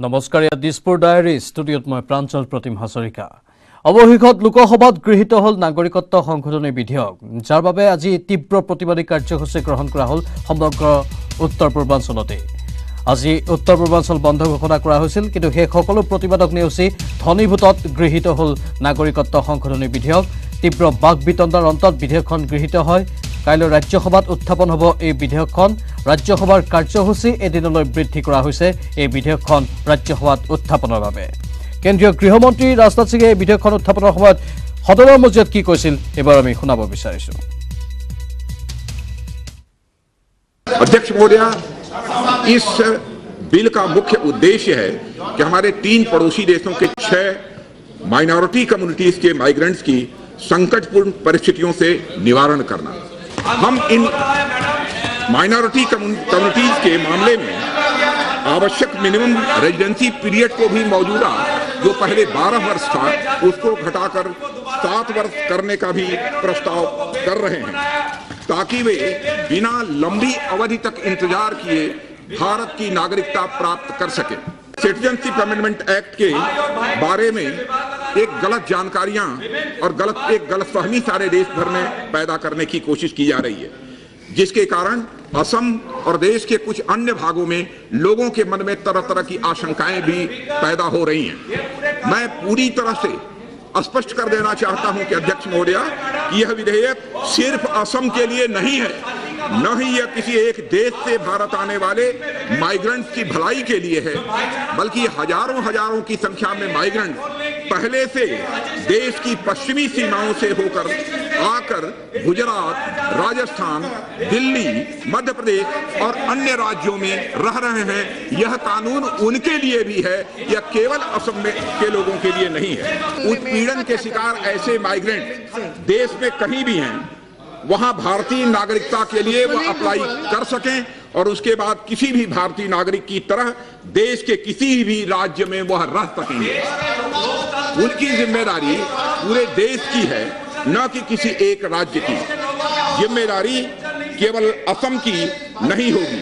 নমস্কাৰ দিছপুৰ ডায়েৰী ষ্টুডিঅ'ত মই প্ৰাঞ্জল প্ৰতিম হাজৰিকা অৱশেষত লোকসভাত গৃহীত হ'ল নাগৰিকত্ব সংশোধনী বিধেয়ক যাৰ বাবে আজি তীব্ৰ প্ৰতিবাদী কাৰ্যসূচী গ্ৰহণ কৰা হ'ল সমগ্ৰ উত্তৰ পূৰ্বাঞ্চলতে আজি উত্তৰ পূৰ্বাঞ্চল বন্ধ ঘোষণা কৰা হৈছিল কিন্তু সেই সকলো প্ৰতিবাদক নেওচি ধনীভূতত গৃহীত হ'ল নাগৰিকত্ব সংশোধনী বিধেয়ক তীব্ৰ বাক বিতণ্ডাৰ অন্তত বিধেয়কখন গৃহীত হয় কাইলৈ ৰাজ্যসভাত উত্থাপন হ'ব এই বিধেয়কখন ৰাজ্যসভাৰ কাৰ্যসূচী এদিনলৈ বৃদ্ধি কৰা হৈছে এই বিধেয়কখন ৰাজ্যসভাত উত্থাপনৰ বাবে কেন্দ্ৰীয় গৃহমন্ত্ৰী ৰাজনাথ সিঙে এই বিধেয়কখন উত্থাপনৰ সময়ত সদনৰ মজিয়াত কি কৈছিল এবাৰ আমি শুনাব বিচাৰিছো अध्यक्ष महोदय इस बिल का मुख्य उद्देश्य है कि हमारे 3 पड़ोसी देशों के 6 माइनॉरिटी कम्युनिटीज के माइग्रेंट्स की संकटपूर्ण परिस्थितियों से निवारण करना हम इन माइनॉरिटी कम्युनिटीज के मामले में आवश्यक मिनिमम रेजिडेंसी पीरियड को भी मौजूदा जो पहले 12 वर्ष था उसको घटाकर 7 वर्ष करने का भी प्रस्ताव कर रहे हैं ताकि वे बिना लंबी अवधि तक इंतजार किए भारत की नागरिकता प्राप्त कर सके सिटीजनशिप अमेंडमेंट एक्ट के बारे में एक गलत जानकारियां और एक गलतफहमी सारे देश भर में पैदा करने की कोशिश की जा रही है जिसके कारण असम और देश के कुछ अन्य भागों में लोगों के मन में तरह तरह की आशंकाएं भी पैदा हो रही हैं मैं पूरी तरह से स्पष्ट कर देना चाहता हूं कि अध्यक्ष महोदय यह विधेयक सिर्फ असम के लिए नहीं है न ही यह किसी एक देश से भारत आने वाले माइग्रेंट्स की भलाई के लिए है बल्कि हजारों की संख्या में माइग्रेंट्स पहले से देश की पश्चिमी सीमाओं से होकर आकर गुजरात राजस्थान दिल्ली मध्य प्रदेश और अन्य राज्यों में रह रहे हैं यह कानून उनके लिए भी है यह केवल असम में के लोगों के लिए नहीं है उत्पीड़न के शिकार ऐसे माइग्रेंट देश में कहीं भी हैं वहां भारतीय नागरिकता के लिए वह अप्लाई कर सकें और उसके बाद किसी भी भारतीय नागरिक की तरह देश के किसी भी राज्य में वह रह सकेंगे उनकी जिम्मेदारी पूरे देश की है न कि किसी एक राज्य की जिम्मेदारी केवल असम की नहीं होगी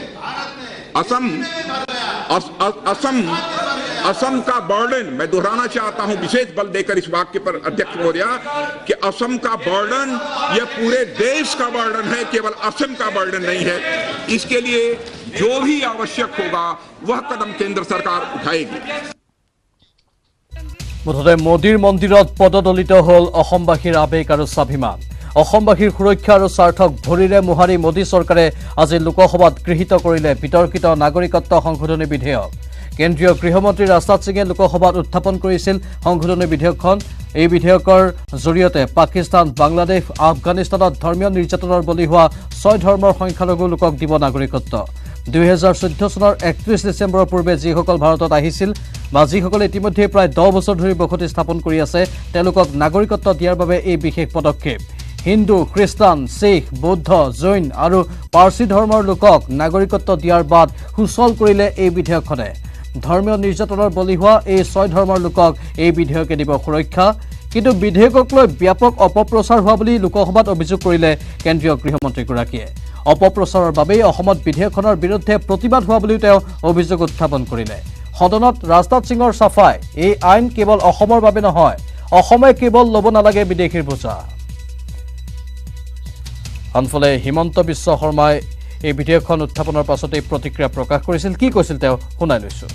असम का बर्डन मैं दोहराना चाहता हूं विशेष बल देकर इस वाक्य पर अध्यक्ष महोदय कि असम का बर्डन यह पूरे देश का बर्डन है केवल असम का बर्डन नहीं है इसके लिए जो भी आवश्यक होगा वह कदम केंद्र सरकार उठाएगी মুঠতে মোদীৰ মন্দিৰত পদদলিত হ'ল অসমবাসীৰ আবেগ আৰু স্বাভিমান অসমবাসীৰ সুৰক্ষা আৰু স্বাৰ্থক ভৰিৰে মোহাৰি মোদী চৰকাৰে আজি লোকসভাত গৃহীত কৰিলে বিতৰ্কিত নাগৰিকত্ব সংশোধনী বিধেয়ক কেন্দ্ৰীয় গৃহমন্ত্ৰী ৰাজনাথ সিঙে লোকসভাত উত্থাপন কৰিছিল সংশোধনী বিধেয়কখন এই বিধেয়কৰ জৰিয়তে পাকিস্তান বাংলাদেশ আফগানিস্তানত ধৰ্মীয় নিৰ্যাতনৰ বলি হোৱা 6 ধৰ্মৰ সংখ্যালঘু লোকক দিব নাগৰিকত্ব 2014 চনৰ 31 ডিসেম্বৰৰ পূৰ্বে যিসকল ভাৰতত আহিছিল বা যিসকলে ইতিমধ্যে প্ৰায় 10 বছৰ ধৰি বসতি স্থাপন কৰি আছে তেওঁলোকক নাগৰিকত্ব দিয়াৰ বাবে এই বিশেষ পদক্ষেপ হিন্দু খ্ৰীষ্টান শিখ বৌদ্ধ জৈন আৰু পাৰ্চী ধৰ্মৰ লোকক নাগৰিকত্ব দিয়াৰ বাদ সুচল কৰিলে এই বিধেয়কখনে ধৰ্মীয় নিৰ্যাতনৰ বলি হোৱা এই 6 ধৰ্মৰ লোকক এই বিধেয়কে দিব সুৰক্ষা কিন্তু বিধেয়কক লৈ ব্যাপক অপপ্ৰচাৰ হোৱা বুলি লোকসভাত অভিযোগ কৰিলে কেন্দ্ৰীয় গৃহমন্ত্ৰীগৰাকীয়ে অপপ্ৰচাৰৰ বাবে অসমত বিধেয়কখনৰ বিৰুদ্ধে প্ৰতিবাদ হোৱা বুলি তেওঁ অভিযোগ উত্থাপন কৰিলে সদনত ৰাজনাথ সিঙৰ সাফাই এই আইন কেৱল অসমৰ বাবে নহয় অসমে কেৱল ল'ব নালাগে বিদেশীৰ বোজা আনফালে হিমন্ত বিশ্ব শৰ্মাই এই বিধেয়কখন উত্থাপনৰ পাছতে প্ৰতিক্ৰিয়া প্ৰকাশ কৰিছিল কি কৈছিল তেওঁ শুনাই লৈছো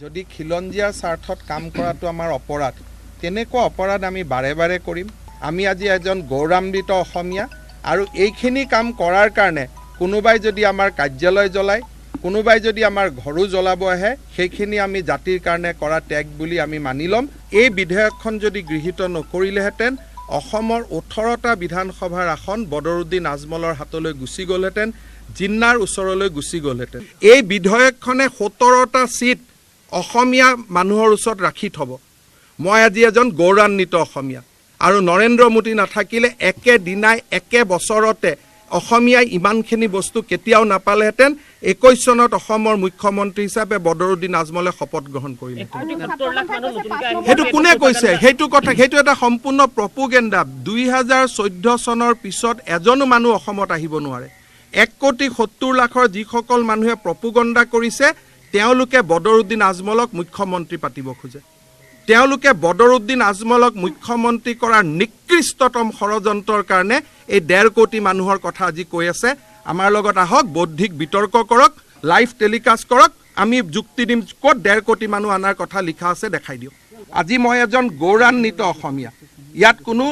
যদি খিলঞ্জিয়া স্বাৰ্থত কাম কৰাটো আমাৰ অপৰাধ তেনেকুৱা অপৰাধ আমি বাৰে বাৰে কৰিম আমি আজি এজন গৌৰৱান্বিত অসমীয়া আৰু এইখিনি কাম কৰাৰ কাৰণে কোনোবাই যদি আমাৰ কাৰ্যালয় জ্বলাই কোনোবাই যদি আমাৰ ঘৰো জ্বলাব আহে সেইখিনি আমি জাতিৰ কাৰণে কৰা ত্যাগ বুলি আমি মানি ল'ম এই বিধেয়কখন যদি গৃহীত নকৰিলেহেঁতেন অসমৰ 18টা বিধানসভাৰ আসন বদৰুদ্দিন আজমলৰ হাতলৈ গুচি গ'লহেঁতেন জিন্নাৰ ওচৰলৈ গুচি গ'লহেঁতেন এই বিধেয়কখনে 17টা সিট অসমীয়া মানুহৰ ওচৰত ৰাখি থব মই আজি এজন গৌৰৱান্বিত অসমীয়া আৰু নৰেন্দ্ৰ মোদী নাথাকিলে একে দিনাই একে বছৰতে অসমীয়াই ইমানখিনি বস্তু কেতিয়াও নাপালেহেঁতেন 21 চনত অসমৰ মুখ্যমন্ত্ৰী হিচাপে বদৰুদ্দিন আজমলে শপত গ্ৰহণ কৰিলে হেতু কোনে কৈছে হেতু কথা হেতু এটা সম্পূৰ্ণ প্ৰপোগেণ্ডা 2014 চনৰ পিছত এজনো মানুহ অসমত আহিব নোৱাৰে 1,70,00,000 যিসকল মানুহে প্ৰপোগেণ্ডা কৰিছে তেওঁলোকে বদৰুদ্দিন আজমলক মুখ্যমন্ত্ৰী পাতিব খোজে। তেওঁলোকে বদৰুদ্দিন আজমলক মুখ্যমন্ত্ৰী কৰাৰ নিকৃষ্টতম ষড়যন্ত্ৰৰ কাৰণে এই 1.5 কোটি মানুহৰ কথা আজি কৈ আছে। আমাৰ লগত আহক, বৌদ্ধিক বিতৰ্ক কৰক, লাইভ টেলিকাষ্ট কৰক, আমি যুক্তি দিম ক'ত 1.5 কোটি মানুহ আনাৰ কথা লিখা আছে দেখাই দিয়ক। আজি মই এজন গৌৰৱান্বিত অসমীয়া, ইয়াত কোনো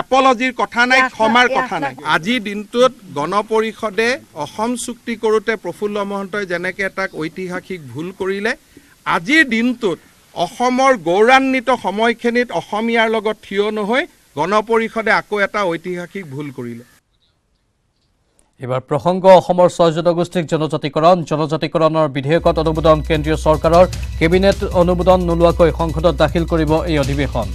এপলজিৰ কথা নাই, ক্ষমাৰ কথা নাই। আজিৰ দিনটোত গণপৰিষদে অসম চুক্তি কৰোঁতে প্ৰফুল্ল মহন্তই যেনেকৈ এটা ঐতিহাসিক ভুল কৰিলে, আজিৰ দিনটোত অসমৰ গৌৰৱান্বিত সময়খিনিত অসমীয়াৰ লগত থিয় নহৈ গণপৰিষদে আকৌ এটা ঐতিহাসিক ভুল কৰিলে। এবাৰ প্ৰসংগ অসমৰ 6 জনগোষ্ঠীক জনজাতিকৰণৰ বিধেয়কত অনুমোদন কেন্দ্ৰীয় চৰকাৰৰ কেবিনেট অনুমোদন নোলোৱাকৈ সংসদত দাখিল কৰিব এই অধিৱেশন।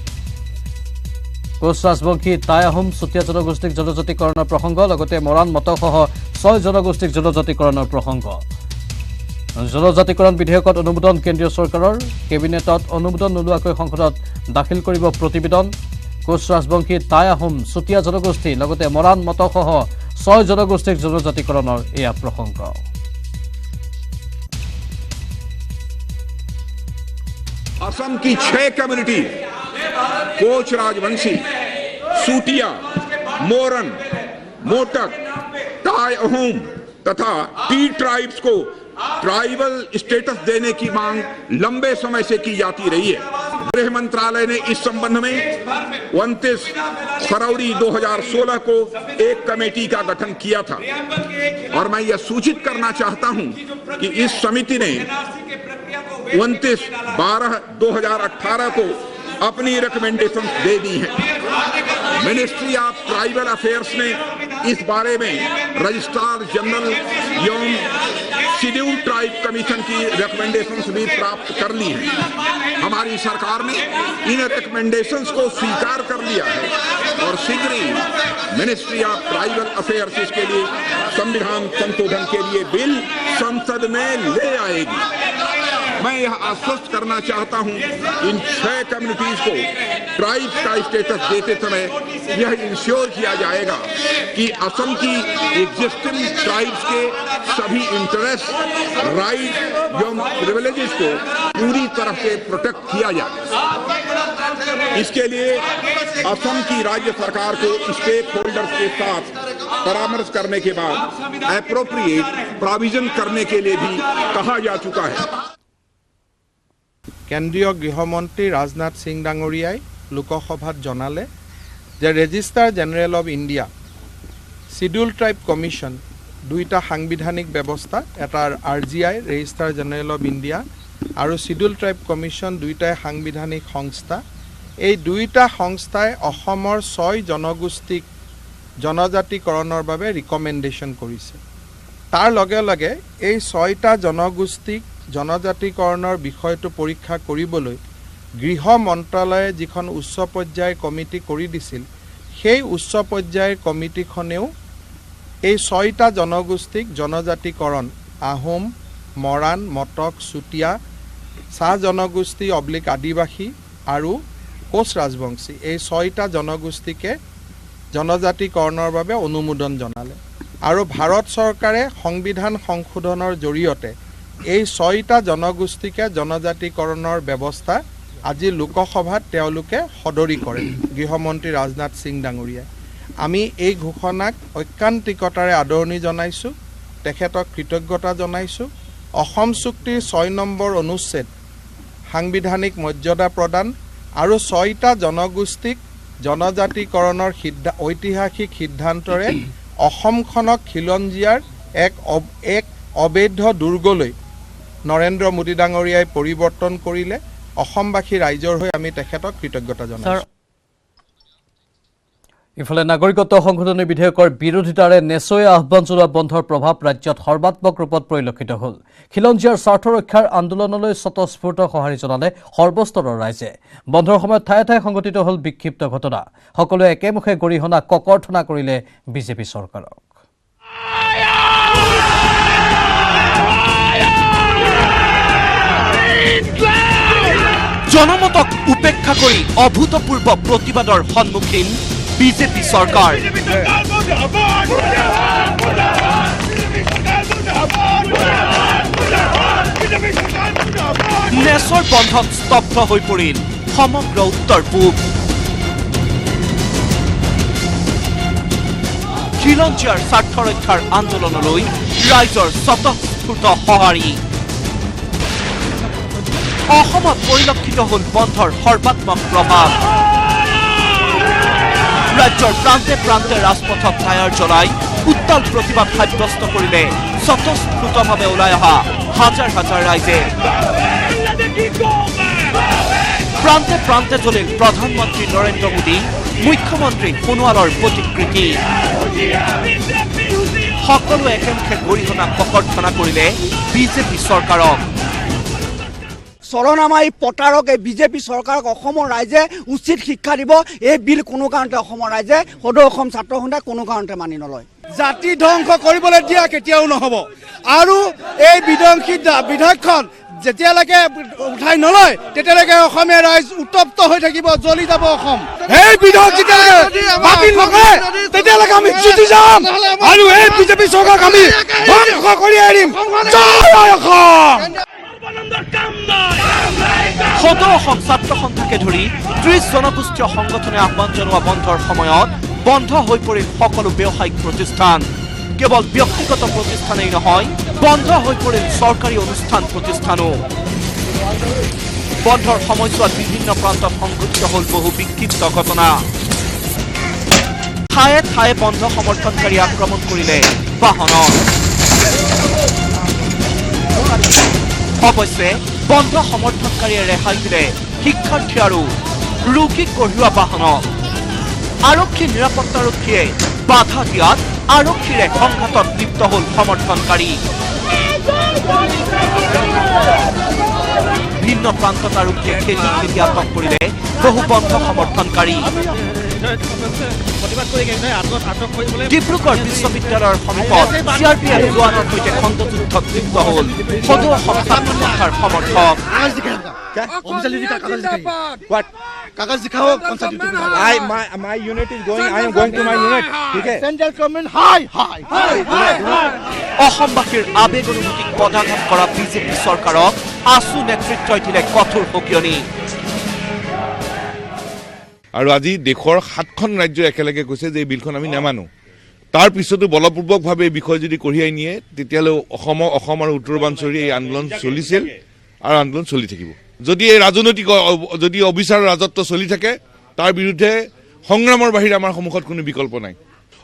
কোচ ৰাজবংশী টাই আহোম চুতীয়া জনগোষ্ঠীক জনজাতিকৰণৰ প্ৰসংগ, লগতে মৰাণ মটকসহ 6 জনগোষ্ঠীক জনজাতিকৰণৰ প্ৰসংগ। জনজাতিকৰণ বিধেয়কত অনুমোদন কেন্দ্ৰীয় চৰকাৰৰ কেবিনেটত অনুমোদন নোলোৱাকৈ সংসদত দাখিল কৰিব প্ৰতিবেদন। কোচ ৰাজবংশী টাই আহোম চুতীয়া জনগোষ্ঠী লগতে মৰাণ মটকসহ 6 জনগোষ্ঠীক জনজাতিকৰণৰ এয়া প্ৰসংগ। असम की 6 कम्युनिटी कोच राजवंशी, सूटिया, मोरन, मोटक, टाई अहोम तथा टी ट्राइब्स को ट्राइबल स्टेटस देने की मांग लंबे समय से की जाती रही है। गृह मंत्रालय ने इस संबंध में 29 फरवरी 2016 को एक कमेटी का गठन किया था और मैं यह सूचित करना चाहता हूं कि इस समिति ने 29/12/2018 को अपनी रिकमेंडेशन दे दी हैं। मिनिस्ट्री ऑफ ट्राइबल अफेयर्स ने इस बारे में रजिस्ट्रार जनरल एवं शेड्यूल्ड ट्राइब कमीशन की रिकमेंडेशंस भी प्राप्त कर ली हैं। हमारी सरकार ने इन रिकमेंडेशंस को स्वीकार कर लिया है और शीघ्र ही मिनिस्ट्री ऑफ ट्राइबल अफेयर्स इसके लिए संविधान संशोधन के लिए बिल संसद में ले आएगी। मैं यह आश्वस्त करना चाहता हूं, इन 6 कम्युनिटीज को ट्राइब्स का स्टेटस देते समय यह इंश्योर किया जाएगा कि असम की एग्जिस्टिंग ट्राइब्स के सभी इंटरेस्ट, राइट एवं प्रिविलेजेस को पूरी तरह से प्रोटेक्ट किया जाए। इसके लिए असम की राज्य सरकार को स्टेक होल्डर्स के साथ परामर्श करने के बाद एप्रोप्रिएट प्रोविजन करने के लिए भी कहा जा चुका है। কেন্দ্ৰীয় গৃহমন্ত্ৰী ৰাজনাথ সিং ডাঙৰীয়াই লোকসভাত জনালে যে register general of India, schedule tribe commission, দুইটা সাংবিধানিক ব্যৱস্থা, এটা RGI register general of India আৰু শিডিউল ট্ৰাইব কমিশ্যন দুইটাই সাংবিধানিক সংস্থা। এই দুইটা সংস্থাই অসমৰ 6 জনগোষ্ঠীক জনজাতিকৰণৰ বাবে ৰিকমেণ্ডেশ্যন কৰিছে। তাৰ লগে লগে এই 6টা জনগোষ্ঠীক জনজাতিকৰণৰ বিষয়টো পৰীক্ষা কৰিবলৈ গৃহ মন্ত্ৰালয়ে যিখন উচ্চ পৰ্যায়ৰ কমিটি কৰি দিছিল, সেই উচ্চ পৰ্যায়ৰ কমিটিখনেও এই 6টা জনগোষ্ঠীক জনজাতিকৰণ, আহোম, মৰাণ, মটক, চুতীয়া, চাহ জনগোষ্ঠী / আদিবাসী আৰু কোচ ৰাজবংশী, এই 6টা জনগোষ্ঠীকে জনজাতিকৰণৰ বাবে অনুমোদন জনালে। আৰু ভাৰত চৰকাৰে সংবিধান সংশোধনৰ জৰিয়তে এই 6টা জনগোষ্ঠীকে জনজাতিকৰণৰ ব্যৱস্থা আজি লোকসভাত তেওঁলোকে সদৰি কৰে গৃহমন্ত্ৰী ৰাজনাথ সিং ডাঙৰীয়াই। আমি এই ঘোষণাক ঐকান্তিকতাৰে আদৰণি জনাইছোঁ, তেখেতক কৃতজ্ঞতা জনাইছোঁ। অসম চুক্তিৰ 6 নম্বৰ অনুচ্ছেদ সাংবিধানিক মৰ্যাদা প্ৰদান আৰু 6টা জনগোষ্ঠীক জনজাতিকৰণৰ ঐতিহাসিক সিদ্ধান্তৰে অসমখনক খিলঞ্জীয়াৰ এক অবৈধ দুৰ্গলৈ নৰেন্দ্ৰ মোদী ডাঙৰীয়াই পৰিৱৰ্তন কৰিলে। অসমবাসী ৰাইজৰ হৈ আমি তেখেতক কৃতজ্ঞতা জনাইছোঁ। ইফালে নাগৰিকত্ব সংশোধনী বিধেয়কৰ বিৰোধিতাৰে নেচৈ আহ্বান জনোৱা বন্ধৰ প্ৰভাৱ ৰাজ্যত সৰ্বাত্মক ৰূপত পৰিলক্ষিত হ'ল। খিলঞ্জীয়াৰ স্বাৰ্থ ৰক্ষাৰ আন্দোলনলৈ স্বতঃস্ফূৰ্ত সঁহাৰি জনালে সৰ্বস্তৰৰ ৰাইজে। বন্ধৰ সময়ত ঠায়ে ঠায়ে সংঘটিত হ'ল বিক্ষিপ্ত ঘটনা। সকলোৱে একেমুখে গৰিহণা ককৰ্থনা কৰিলে বিজেপি চৰকাৰক। জনমতক উপেক্ষা কৰি অভূতপূৰ্ব প্ৰতিবাদৰ সন্মুখীন বিজেপি চৰকাৰ। নেচৰ বন্ধত স্তব্ধ হৈ পৰিল সমগ্ৰ উত্তৰ পূব। খিলঞ্জীয়াৰ স্বাৰ্থ ৰক্ষাৰ আন্দোলনলৈ ৰাইজৰ স্বতঃস্ফূৰ্ত সঁহাৰি। অসমত পৰিলক্ষিত হ'ল বন্ধৰ সৰ্বাত্মক প্ৰভাৱ। ৰাজ্যৰ প্ৰান্তে প্ৰান্তে ৰাজপথত টায়াৰ জ্বলাই উত্তাল প্ৰতিবাদ সাব্যস্ত কৰিলে স্বতঃস্ফূৰ্তভাৱে ওলাই অহা হাজাৰ হাজাৰ ৰাইজে। প্ৰান্তে প্ৰান্তে জ্বলিল প্ৰধানমন্ত্ৰী নৰেন্দ্ৰ মোদী, মুখ্যমন্ত্ৰী সোণোৱালৰ প্ৰতিকৃতি। সকলো একেমুখে গৰিহণা ককৰ্থনা কৰিলে বিজেপি চৰকাৰক। চৰণামাই প্ৰতাৰক এই বিজেপি চৰকাৰক অসমৰ ৰাইজে উচিত শিক্ষা দিব। এই বিল কোনো কাৰণতে অসমৰ ৰাইজে সদৌ অসম ছাত্ৰ সন্থাই কোনো কাৰণতে মানি নলয়। জাতি ধ্বংস কৰিবলৈ দিয়া কেতিয়াও নহ'ব আৰু এই বিধ্বংসী বিধেয়কখন যেতিয়ালৈকে উঠাই নলয় তেতিয়ালৈকে অসমীয়া ৰাইজ উত্তপ্ত হৈ থাকিব, জ্বলি যাব অসম। এই বিধেয়ক যেতিয়ালৈকে বাতিল নকৰে তেতিয়ালৈকে আমি যুঁজি যাম আৰু এই বিজেপি চৰকাৰক আমি ধ্বংস কৰি এৰিম। জয় অসম। সদৌ অসম ছাত্ৰ সন্থাকে ধৰি ৩০ জনগোষ্ঠীয় সংগঠনে আহ্বান জনোৱা বন্ধৰ সময়ত বন্ধ হৈ পৰিল সকলো ব্যৱসায়িক প্ৰতিষ্ঠান। কেৱল ব্যক্তিগত প্ৰতিষ্ঠানেই নহয়, বন্ধ হৈ পৰিল চৰকাৰী অনুষ্ঠান প্ৰতিষ্ঠানো। বন্ধৰ সময়ছোৱাত বিভিন্ন প্ৰান্তত সংঘটিত হ'ল বহু বিক্ষিপ্ত ঘটনা। ঠায়ে ঠায়ে বন্ধ সমৰ্থনকাৰী আক্ৰমণ কৰিলে বাহনত। অৱশ্যে বন্ধ সমৰ্থনকাৰীয়ে ৰেহাই দিলে শিক্ষাৰ্থী আৰু ৰোগীক কঢ়িওৱা বাহনত। আৰক্ষী নিৰাপত্তাৰক্ষীয়ে বাধা দিয়াত আৰক্ষীৰে সংঘাতত লিপ্ত হ'ল সমৰ্থনকাৰী। ভিন্ন প্ৰান্তত আৰক্ষীয়ে খেদি খেদি আটক কৰিলে বহু বন্ধ সমৰ্থনকাৰী। ডিব্ৰুগড় বিশ্ববিদ্যালয়ৰ সমীপত CRPF জোৱানৰ সৈতে খণ্ডযুদ্ধত লিপ্ত হ'ল সদৌ অসম ছাত্ৰ সন্থাৰ সমৰ্থক। কাগজ দিখাও my unit is going, I am going to my unit. ঠিক আছে, সেন্ট্রাল গভর্নমেন্ট হাই হাই। অসমবাসীৰ আবেগ অনুভূতিক পদাঘাত কৰা বিজেপি চৰকাৰক আছু নেতৃত্বই দিলে কঠোৰ সকিয়নি। আৰু আজি দেশৰ 7খন ৰাজ্য একেলগে কৈছে যে এই বিলখন আমি নামানো। তাৰ পিছতো বলপূৰ্বকভাৱে এই বিষয় যদি কঢ়িয়াই নিয়ে তেতিয়াহ'লে অসম আৰু উত্তৰপূৰ্বাঞ্চলৰ এই আন্দোলন চলিছিল আৰু আন্দোলন চলি থাকিব। যদি এই ৰাজনৈতিক যদি অবিচাৰৰ ৰাজত্ব চলি থাকে তাৰ বিৰুদ্ধে সংগ্ৰামৰ বাহিৰে আমাৰ সন্মুখত কোনো বিকল্প নাই।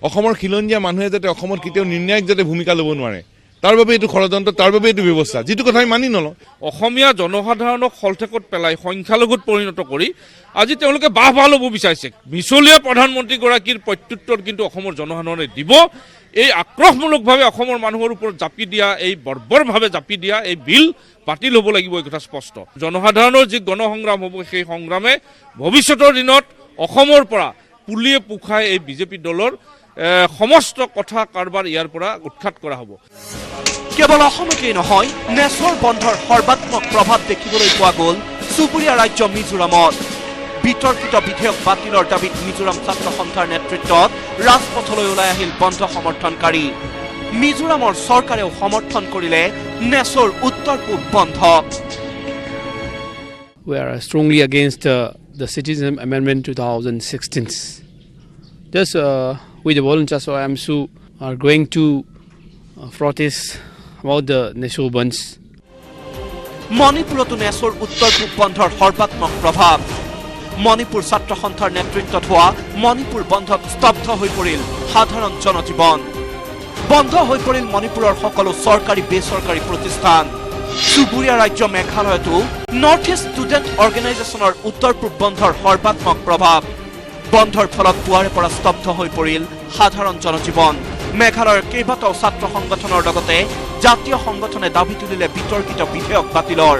অসমৰ খিলঞ্জীয়া মানুহে যাতে অসমত কেতিয়াও নিৰ্ণায়ক যাতে ভূমিকা ল'ব নোৱাৰে তাৰ বাবে এইটো ষড়যন্ত্ৰ, তাৰ বাবে এইটো ব্যৱস্থা, যিটো কথা আমি মানি নলওঁ। অসমীয়া জনসাধাৰণক শলঠেকত পেলাই সংখ্যালঘুত পৰিণত কৰি আজি তেওঁলোকে বাহ ল'ব বিচাৰিছে। মিছলীয়া প্ৰধানমন্ত্ৰীগৰাকীৰ প্ৰত্যুত্তৰ কিন্তু অসমৰ জনসাধাৰণে দিব। এই আক্ৰোশমূলকভাৱে অসমৰ মানুহৰ ওপৰত জাপি দিয়া, এই বৰ্বৰভাৱে জাপি দিয়া এই বিল বাতিল হ'ব লাগিব, এই কথা স্পষ্ট। জনসাধাৰণৰ যি গণসংগ্ৰাম হ'ব সেই সংগ্ৰামে ভৱিষ্যতৰ দিনত অসমৰ পৰা পুলিয়ে পোখাই এই বিজেপি দলৰ সমস্ত কথা কাৰবাৰ ইয়াৰ পৰা উৎখাত কৰা হ'ব। কেৱল অসমতেই নহয়, নেচৰ বন্ধৰ সৰ্বাত্মক প্ৰভাৱ দেখিবলৈ পোৱা গ'ল চুবুৰীয়া ৰাজ্য মিজোৰামত। বিতৰ্কিত বিধেয়ক বাতিলৰ দাবীত মিজোৰাম ছাত্ৰ সন্থাৰ নেতৃত্বত ৰাজপথলৈ ওলাই আহিল বন্ধ সমৰ্থনকাৰী। মিজোৰামৰ চৰকাৰেও সমৰ্থন কৰিলে নেচৰ উত্তৰ পূব বন্ধক। We are strongly against the Citizen Amendment 2016. Just we the volunteers of AMSU are going to protest about the Neso bunds. মণিপুৰতো নেচৰ উত্তৰ পূব বন্ধৰ সৰ্বাত্মক প্ৰভাৱ। মণিপুৰ ছাত্ৰ সন্থাৰ নেতৃত্বত হোৱা মণিপুৰ বন্ধত স্তব্ধ হৈ পৰিল সাধাৰণ জনজীৱন। বন্ধ হৈ পৰিল মণিপুৰৰ সকলো চৰকাৰী বেচৰকাৰী প্ৰতিষ্ঠান। চুবুৰীয়া ৰাজ্য মেঘালয়তো নৰ্থ ইষ্ট ষ্টুডেণ্ট অৰ্গেনাইজেশ্যনৰ উত্তৰ পূব বন্ধৰ সৰ্বাত্মক প্ৰভাৱ। বন্ধৰ ফলত পুৱাৰে পৰা স্তব্ধ হৈ পৰিল সাধাৰণ জনজীৱন। মেঘালয়ৰ কেইবাটাও ছাত্ৰ সংগঠনৰ লগতে জাতীয় সংগঠনে দাবী তুলিলে বিতৰ্কিত বিধেয়ক বাতিলৰ।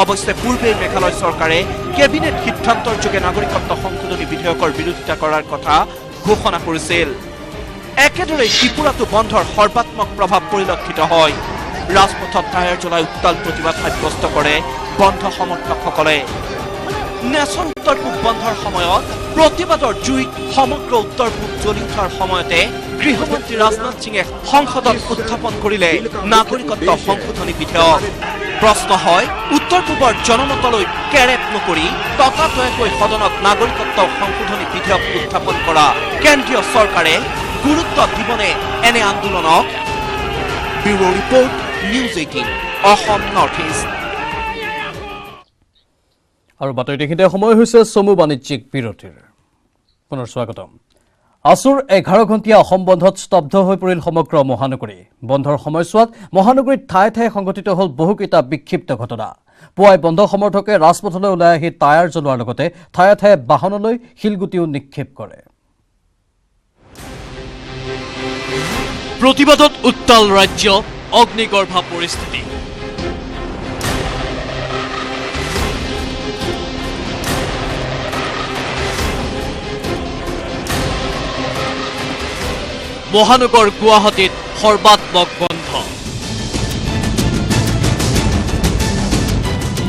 অৱশ্যে পূৰ্বেই মেঘালয় চৰকাৰে কেবিনেট সিদ্ধান্তৰ যোগে নাগৰিকত্ব সংশোধনী বিধেয়কৰ বিৰোধিতা কৰাৰ কথা ঘোষণা কৰিছিল। একেদৰে ত্ৰিপুৰাতো বন্ধৰ সৰ্বাত্মক প্ৰভাৱ পৰিলক্ষিত হয়। ৰাজপথত টায়াৰ জ্বলাই উত্তাল প্ৰতিবাদ সাব্যস্ত কৰে বন্ধ সমৰ্থকসকলে। নেচৰ উত্তৰ পূব বন্ধৰ সময়ত প্ৰতিবাদৰ জুইত সমগ্ৰ উত্তৰ পূব জ্বলি উঠাৰ সময়তে গৃহমন্ত্ৰী ৰাজনাথ সিঙে সংসদত উত্থাপন কৰিলে নাগৰিকত্ব সংশোধনী বিধেয়ক। প্ৰশ্ন হয় উত্তৰ পূবৰ জনমতলৈ কেৰেপ নকৰি ততাতৈয়াকৈ সদনত নাগৰিকত্ব সংশোধনী বিধেয়ক উত্থাপন কৰা কেন্দ্ৰীয় চৰকাৰে গুৰুত্ব দিবনে এনে আন্দোলনক? Bureau report, news 18 Assam north east. আৰু বাতৰিত এইখিনিতে সময় হৈছে চমু বাণিজ্যিক বিৰতিৰ। পুনৰ স্বাগতম। আসুৰ 11 ঘণ্টীয়া অসম বন্ধত স্তব্ধ হৈ পৰিল সমগ্ৰ মহানগৰী। বন্ধৰ সময়ছোৱাত মহানগৰীত ঠায়ে ঠায়ে সংঘটিত হ'ল বহুকেইটা বিক্ষিপ্ত ঘটনা। পুৱাই বন্ধ সমৰ্থকে ৰাজপথলৈ ওলাই আহি টায়াৰ জ্বলোৱাৰ লগতে ঠায়ে ঠায়ে বাহনলৈ শিলগুটিও নিক্ষেপ কৰে। প্ৰতিবাদত উত্তাল ৰাজ্য, অগ্নিগৰ্ভা পৰিস্থিতি। মহানগৰ গুৱাহাটীত সৰ্বাত্মক বন্ধ।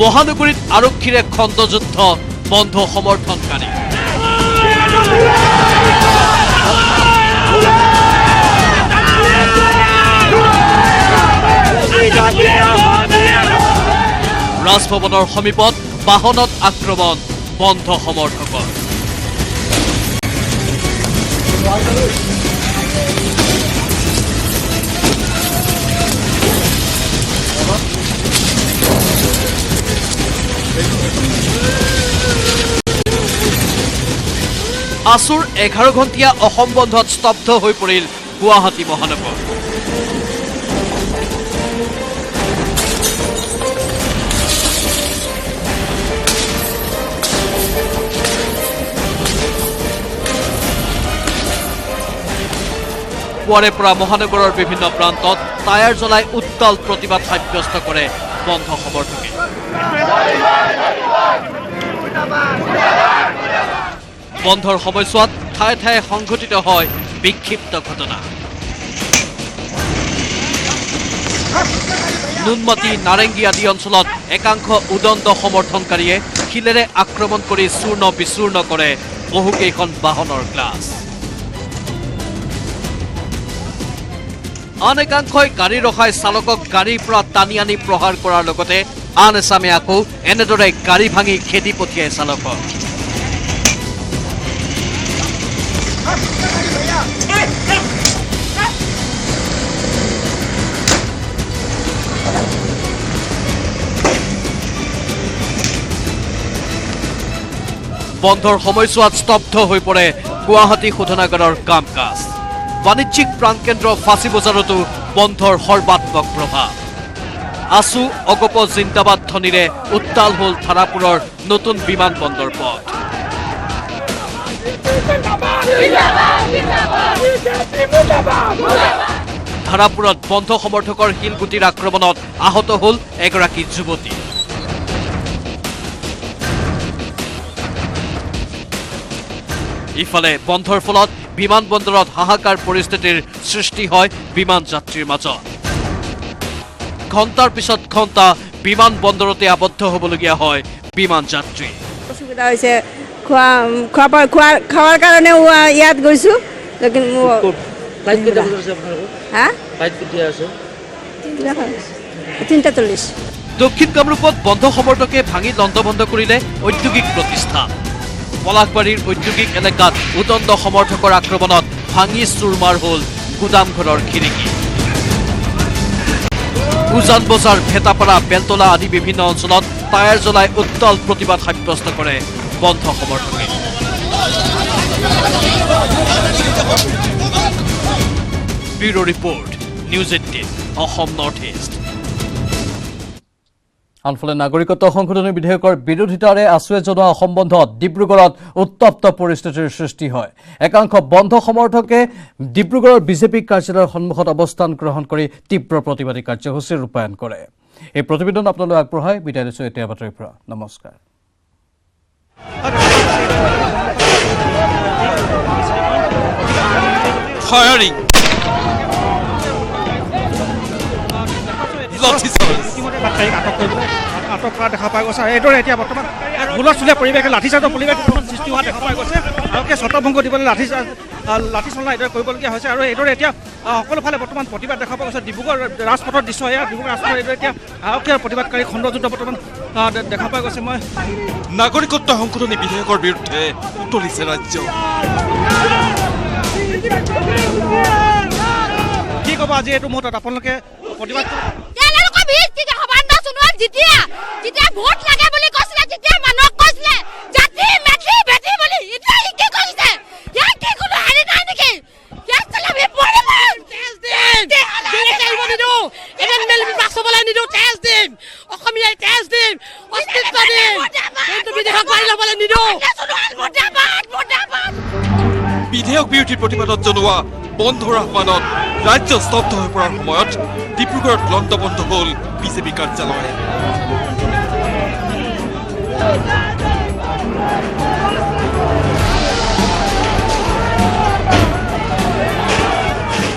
মহানগৰীত আৰক্ষীৰে খণ্ডযুদ্ধ, বন্ধ সমৰ্থনকাৰী। ৰাজভৱনৰ সমীপত বাহনত আক্ৰমণ, বন্ধ সমৰ্থকৰ। আসুৰ 11 ঘণ্টীয়া অসম বন্ধত স্তব্ধ হৈ পৰিল গুৱাহাটী মহানগৰ। পুৱাৰে পৰা মহানগৰৰ বিভিন্ন প্ৰান্তত টায়াৰ জ্বলাই উত্তাল প্ৰতিবাদ সাব্যস্ত কৰে বন্ধ সমৰ্থকে। বন্ধৰ সময়ছোৱাত ঠায়ে ঠায়ে সংঘটিত হয় বিক্ষিপ্ত ঘটনা। নুনমাটি, নাৰেংগী আদি অঞ্চলত একাংশ উদণ্ড সমৰ্থনকাৰীয়ে শিলেৰে আক্ৰমণ কৰি চূৰ্ণ বিচূৰ্ণ কৰে বহুকেইখন বাহনৰ গ্লাছ। আন একাংশই গাড়ী ৰখাই চালকক গাড়ীৰ পৰা টানি আনি প্ৰহাৰ কৰাৰ লগতে আন এচামে আকৌ এনেদৰে গাড়ী ভাঙি খেদি পঠিয়াই চালকক। বন্ধৰ সময়ছোৱাত স্তব্ধ হৈ পৰে গুৱাহাটী শোধনাগাৰৰ কাম কাজ। বাণিজ্যিক প্ৰাণকেন্দ্ৰ ফাঁচী বজাৰতো বন্ধৰ সৰ্বাত্মক প্ৰভাৱ। আসু অগপ জিন্দাবাদ ধ্বনিৰে উত্তাল হ'ল ধাৰাপুৰৰ নতুন বিমান বন্দৰ পথ। ধাৰাপুৰত বন্ধ সমৰ্থকৰ শিলগুটিৰ আক্ৰমণত আহত হ'ল এগৰাকী যুৱতী। ইফালে বন্ধৰ ফলত বিমান বন্দৰত হাহাকাৰ পৰিস্থিতিৰ সৃষ্টি হয় বিমান যাত্ৰীৰ মাজত। ঘণ্টাৰ পিছত ঘণ্টা বিমান বন্দৰতে আবদ্ধ হ'বলগীয়া হয় বিমান যাত্ৰী। অসুবিধা হৈছে, খোৱাৰ কাৰণে ইয়াত গৈছোঁ। দক্ষিণ কামৰূপত বন্ধ সমৰ্থকে ভাঙি লণ্ডভণ্ড কৰিলে ঔদ্যোগিক প্ৰতিষ্ঠান। পলাশবাৰীৰ ঔদ্যোগিক এলেকাত উদণ্ড সমৰ্থকৰ আক্ৰমণত ভাঙি চুৰমাৰ হ'ল গুদামঘৰৰ খিৰিকী। উজান বজাৰ, ভেটাপাৰা, বেলতলা আদি বিভিন্ন অঞ্চলত টায়াৰ জ্বলাই উত্তাল প্ৰতিবাদ সাব্যস্ত কৰে বন্ধ সমৰ্থকে। Bureau report, news 18 Assam north east. আনফালে নাগৰিকত্ব সংশোধনী বিধেয়কৰ বিৰোধিতাৰে আসুৱে জনোৱা অসম বন্ধত ডিব্ৰুগড়ত উত্তপ্ত পৰিস্থিতিৰ সৃষ্টি হয়। একাংশ বন্ধ সমৰ্থকে ডিব্ৰুগড়ৰ বিজেপি কাৰ্যালয়ৰ সন্মুখত অৱস্থান গ্ৰহণ কৰি তীব্ৰ প্ৰতিবাদী কাৰ্যসূচী ৰূপায়ণ কৰে। এই প্ৰতিবেদন আপোনালোক আগবঢ়াই বিদায় দিছোঁ এতিয়া বাতৰিৰ পৰা। নমস্কাৰ। ফায়াৰিং, আটক কৰা দেখা পোৱা গৈছে। এইদৰে এতিয়া বৰ্তমান হুলস্থুলীয়া পৰিৱেশ, লাঠিচাৰ্জৰ পৰিৱেশ সৃষ্টি হোৱা দেখা পোৱা গৈছে। আৰক্ষীয়ে ছত্ৰভংগ দিবলৈ লাঠিচাৰ্জ লাঠি চালনা এইদৰে কৰিবলগীয়া হৈছে আৰু এইদৰে এতিয়া সকলোফালে বৰ্তমান প্ৰতিবাদ দেখা পোৱা গৈছে। ডিব্ৰুগড় ৰাজপথৰ দৃশ্য এয়া। ডিব্ৰুগড় ৰাজপথত এইদৰে এতিয়া আৰক্ষী আৰু প্ৰতিবাদকাৰী খণ্ডযুদ্ধ বৰ্তমান দেখা পোৱা গৈছে। মই নাগৰিকত্ব সংশোধনী বিধেয়কৰ বিৰুদ্ধে উতলিছে ৰাজ্য। কি ক'ব আজি এইটো মুহূৰ্তত আপোনালোকে প্ৰতিবাদ যেতিয়া ভোট লাগে বুলি কৈছিলে, যেতিয়া মানুহক কৈছিলে জাতি মেধি বেধি বুলি, এতিয়া কি কৰিছে? ইয়াক কি কোনো হেৰি নাই নেকি? ইয়াক চলাবি পৰিব তেজ দিম, এৰিব নিদিওঁ, এদিন মেলি বাচবলৈ নিদিওঁ, তেজ দিম, অসমীয়াই তেজ দিম, অস্তিত্ব দিম, কিন্তু বিধেয়ক মাৰি ল'বলৈ নিদিওঁ। বিধেয়ক বিৰোধী প্ৰতিবাদত জনোৱা বন্ধৰ আহ্বানত ৰাজ্য স্তব্ধ হৈ পৰাৰ সময়ত ডিব্ৰুগড়ত লণ্ডভণ্ড হ'ল বিজেপি কাৰ্যালয়।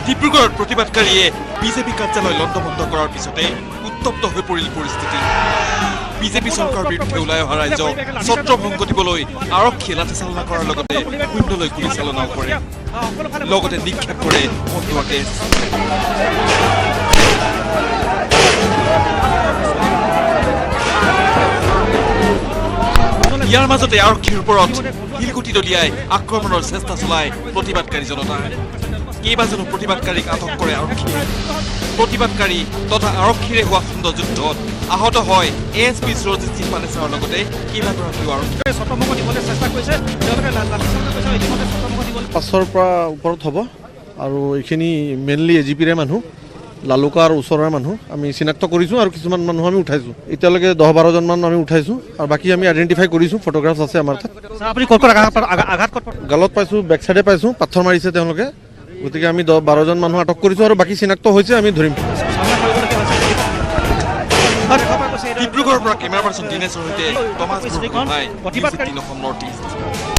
ডিব্ৰুগড়ত প্ৰতিবাদকাৰীয়ে বিজেপি কাৰ্যালয় লণ্ডভণ্ড কৰাৰ পিছতে উত্তপ্ত হৈ পৰিল পৰিস্থিতি। বিজেপি চৰকাৰৰ বিৰুদ্ধে ওলাই অহা ৰাইজক ছত্ৰভংগ দিবলৈ আৰক্ষীয়ে লাঠিচালনা কৰাৰ লগতে শূন্যলৈ গুলীচালনাও কৰে, লগতে নিক্ষেপ কৰে পন্দুৱা গেছ। ইয়াৰ মাজতে আৰক্ষীৰ ওপৰত শিলগুটি দলিয়াই আক্ৰমণৰ চেষ্টা চলাই প্ৰতিবাদকাৰী জনতাই। কেইবাজনো প্ৰতিবাদকাৰীক আটক কৰে আৰক্ষীয়ে। প্ৰতিবাদকাৰী তথা আৰক্ষীৰে হোৱা খণ্ডযুদ্ধত আহত হয় ASP সুৰজিৎ সিং পানেছাৰৰ লগতে কেইবাগৰাকীও আৰক্ষী। ছত্ৰভংগ দিবলৈ চেষ্টা কৰিছে, তেওঁলোকে লাঠিচালনা কৰিছে, ইতিমধ্যে ছত্ৰভংগ দিবলৈ 5ৰ পৰা ওপৰত হ'ব আৰু এইখিনি মেইনলি AGPৰে মানুহ, লালুকাৰ ওচৰৰ মানুহ আমি চিনাক্ত কৰিছোঁ আৰু কিছুমান মানুহ আমি উঠাইছোঁ। এতিয়ালৈকে 10-12জন মান আমি উঠাইছোঁ আৰু বাকী আমি আইডেণ্টিফাই কৰিছোঁ, ফটোগ্ৰাফছ আছে আমাৰ তাত। আপুনি ক'ত আঘাত ক'ত? গালত পাইছোঁ, বেক চাইডে পাইছোঁ, পাথৰ মাৰিছে তেওঁলোকে। গতিকে আমি 10-12জন মানুহ আটক কৰিছোঁ আৰু বাকী চিনাক্ত হৈছে, আমি ধৰিম। ডিব্ৰুগড়ৰ পৰা কেমেৰা পাৰ্চন দিনেশৰ সৈতে টমাছ অসম নৰ্থ ইষ্ট।